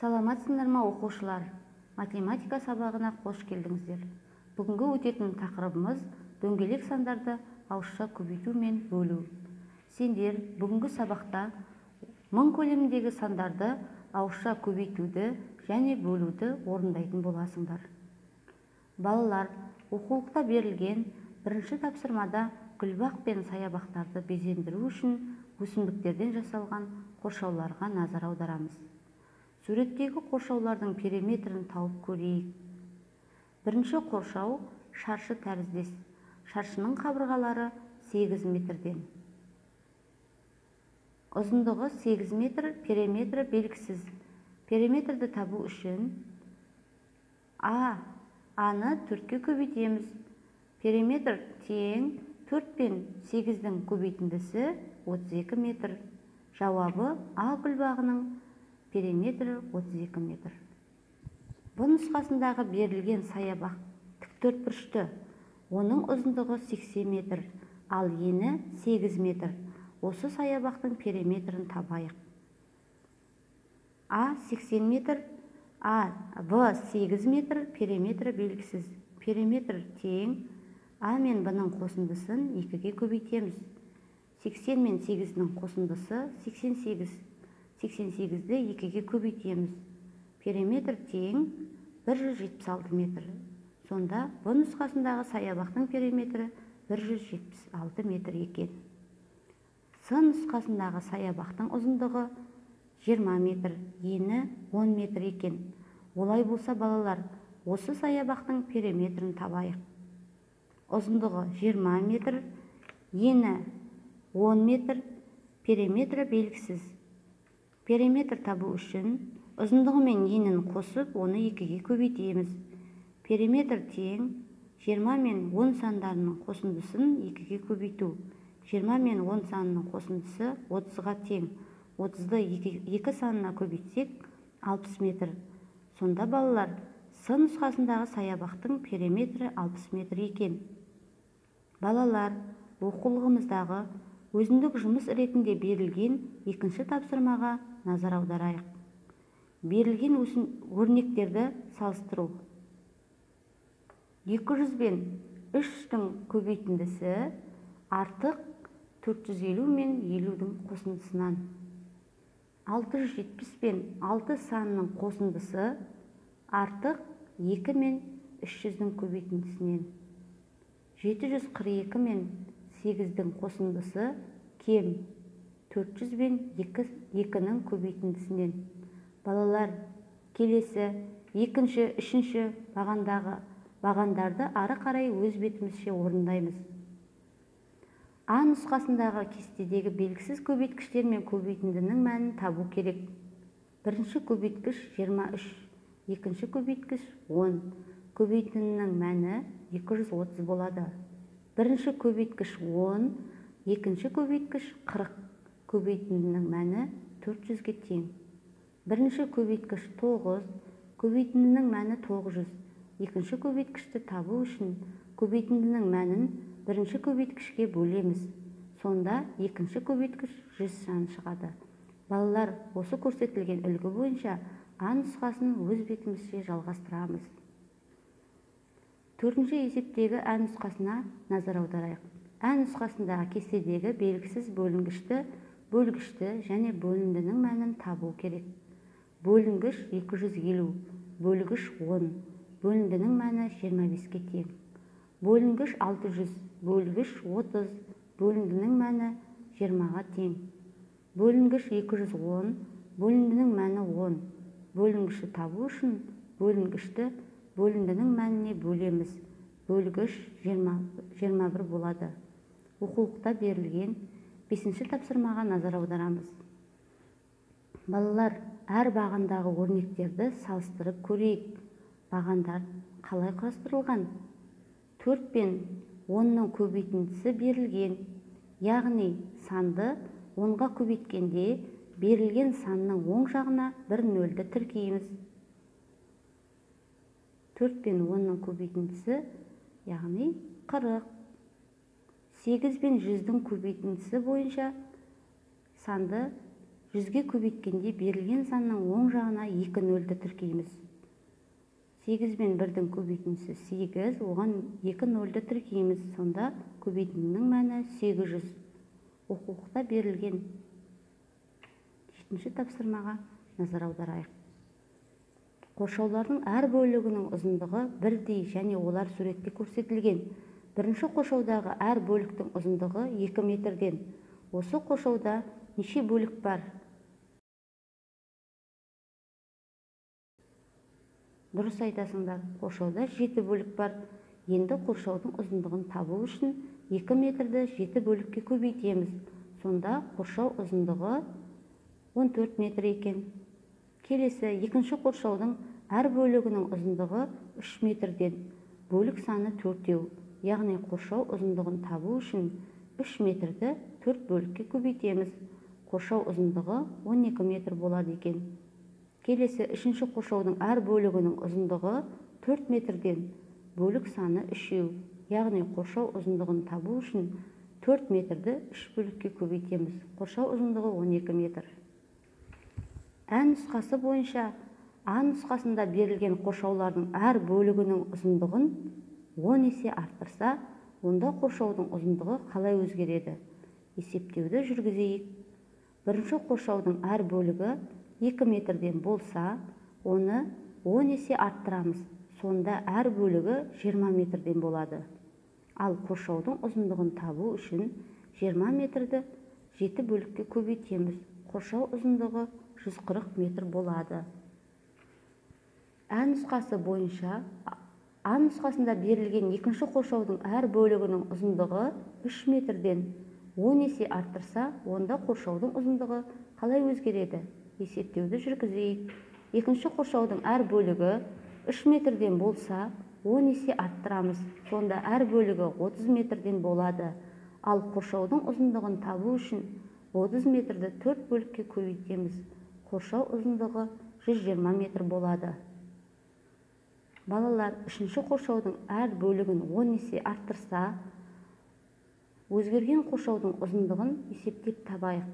Саламатсыңдар ма оқушылар? Математика сабағына қош келдіңіздер. Бүгінгі өтетін тақырыбымыз дөңгелек сандарды ауызша көбейту мен бөлу. Сендер бүгінгі сабақта 1000 көлеміндегі сандарды ауызша көбейтуді және бөлуді орындайтын боласыңдар. Балалар, оқулықта берілген бірінші тапсырмада гүлбақ пен саябақтарды безендіру үшін өсімдіктерден жасалған қоршауларға назар аударамыз. Суреттегі қоршаулардың периметрін тауып көрейік. Бірінші қоршау шаршы тәріздес. Шаршының қабырғалары 8 метрден. Ұзындығы 8 метр, периметрі белгісіз. Периметрді табу үшін А-ны 4-ке көбейтеміз. Периметр тең 4 пен 8-дің көбейтіндісі 32 метр. Жауабы А гүлбағының периметрі 32 метр. Бұл нұсқасындағы берілген саябақ тіктөртбұрышты. Оның ұзындығы 80 метр, ал ені 8 метр. Осы саябақтың периметрін табайық. А 80 метр, В 8 метр, периметрі белгісіз. Периметр тең А мен Б-ның қосындысын 2-ге көбейтеміз. 80 мен 8-ның қосындысы 88. 88-ді 2-ге көбейтеміз. Периметр тең 176 метр. Сонда бұл нұсқасындағы саябақтың периметрі 176 метр екен. С нұсқасындағы саябақтың ұзындығы 20 метр, ені 10 метр екен. Олай болса балалар, осы саябақтың периметрін табайық. Ұзындығы 20 метр, ені 10 метр, периметрі белгісіз. Периметр табу үшін ұзындығы мен енін қосып, оны 2-ге көбейтеміз. Периметр тең 20 мен 10 сандарының қосындысын 2-ге көбейту. 20 мен 10 санының қосындысы 30-ға тең. 30-ды 2 санына көбейтсек 60 метр. Сонда балалар, С нұсқасындағы саябақтың периметрі 60 метр екен. Балалар, оқулығымыздағы өзіндік жұмыс ретінде берілген екінші тапсырмаға назар аударайық. Берілген өрнектерді салыстыру. 200 бен 3-дің көбейтіндісі артық 450 мен 50-дің қосындысынан. 670 пен 6 санының қосындысы артық 2 мен 300-дің көбейтіндісінен. 742 мен 8-дің қосындысы кем 400 бен 2-ның көбейтіндісінен. Балалар, келесі екінші, үшінші бағандарды ары қарай өз бетімізше орындаймыз. А нұсқасындағы кестедегі белгісіз көбейткіштер мен көбейтіндінің мәнін табу керек. Бірінші көбейткіш 23, екінші көбейткіш 10, көбейтіндінің мәні 230 болады. Бірінші көбейткіш 10, екінші көбейткіш 40, көбейтіндінің мәні 400-ге тең. Бірінші көбейткіш 9, көбейтіндінің мәні 900. Екінші көбейткішті табу үшін көбейтіндінің мәнін бірінші көбейткішке бөлеміз. Сонда екінші көбейткіш 100 сан шығады. Балалар, осы көрсетілген үлгі бойынша А нұсқасын өз бетімізше жалғастырамыз. Төртінші есептегі Ә нұсқасына назар аударайық. Ә нұсқасындағы кестедегі белгісіз бөлгішті және бөліндінің мәнін табу керек. Бөлінгіш 250, бөлгіш 10, бөліндінің мәні 25-ке тең. Бөлінгіш 600, бөлгіш 30, бөліндінің мәні 20-ға тең. Бөлінгіш 210, бөліндінің мәні 10. Бөлінгішті табу үшін бөлінгішті бөліндінің мәніне бөлеміз. Бөлгіш 21 болады. Оқулықта берілген 5-ші тапсырмаға назар аударамыз. Балалар, әр бағандағы өрнектерді салыстырып көрейік. Бағандар қалай құрастырылған? 4 пен 10-ның көбейтіндісі берілген. Яғни санды 10-ға көбейткенде берілген санның оң жағына бір нөлді тіркейміз. 4 пен 10-ның көбейтіндісі, яғни 40. 8 пен 100-дің көбейтіндісі бойынша санды 100-ге көбейткенде берілген санның оң жағына 2 нөлді тіркейміз. 8 мен 1-дің көбейтіндісі 8, оған 2 нөлді тіркейміз. Сонда көбейтіндінің мәні 800. Оқулықта берілген 7-ші тапсырмаға назар аударайық. Қоршаулардың әр бөлігінің ұзындығы бірдей және олар суретте көрсетілген. Бірінші қоршаудағы әр бөліктің ұзындығы 2 метрден. Осы қоршауда неше бөлік бар? Дұрыс айтасыңдар, қоршауда 7 бөлік бар. Енді қоршаудың ұзындығын табу үшін 2 метрді 7 бөлікке көбейтеміз. Сонда қоршау ұзындығы 14 метр екен. Келесі, екінші қоршаудың әр бөлігінің ұзындығы 3 метрден. Бөлік саны 4-еу. Яғни қоршау ұзындығын табу үшін 3 метрді 4 бөлікке көбейтеміз. Қоршау ұзындығы 12 метр болады екен. Келесі, үшінші қоршаудың әр бөлігінің ұзындығы 4 метрден. Бөлік саны 3-еу. Яғни қоршау ұзындығын табу үшін 4 метрді 3 бөлікке көбейтеміз. Қоршау ұзындығы 12 метр. Ә нұсқасы бойынша А нұсқасында берілген қоршаулардың әр бөлігінің ұзындығын 10 есе арттырса, онда қоршаудың ұзындығы қалай өзгереді? Есептеуді жүргізейік. Бірінші қоршаудың әр бөлігі 2 метрден болса, оны 10 есе арттырамыз. Сонда әр бөлігі 20 метрден болады. Ал қоршаудың ұзындығын табу үшін 20 метрді 7 бөлікке көбейтеміз. Қоршау ұзындығы 140 метр болады. Ә нұсқасы бойынша А нұсқасында берілген екінші қоршаудың әр бөлігінің ұзындығы 3 метрден 10 есе арттырса, онда қоршаудың ұзындығы қалай өзгереді? Есептеуді жүргізейік. Екінші қоршаудың әр бөлігі 3 метрден болса, 10 есе арттырамыз. Сонда әр бөлігі 30 метрден болады. Ал қоршаудың ұзындығын табу үшін 30 метрді 4 бөлікке көбейтеміз. Қоршау ұзындығы 120 метр болады. Балалар, үшінші қоршаудың әр бөлігін 10 есе арттырса, өзгерген қоршаудың ұзындығын есептеп табайық.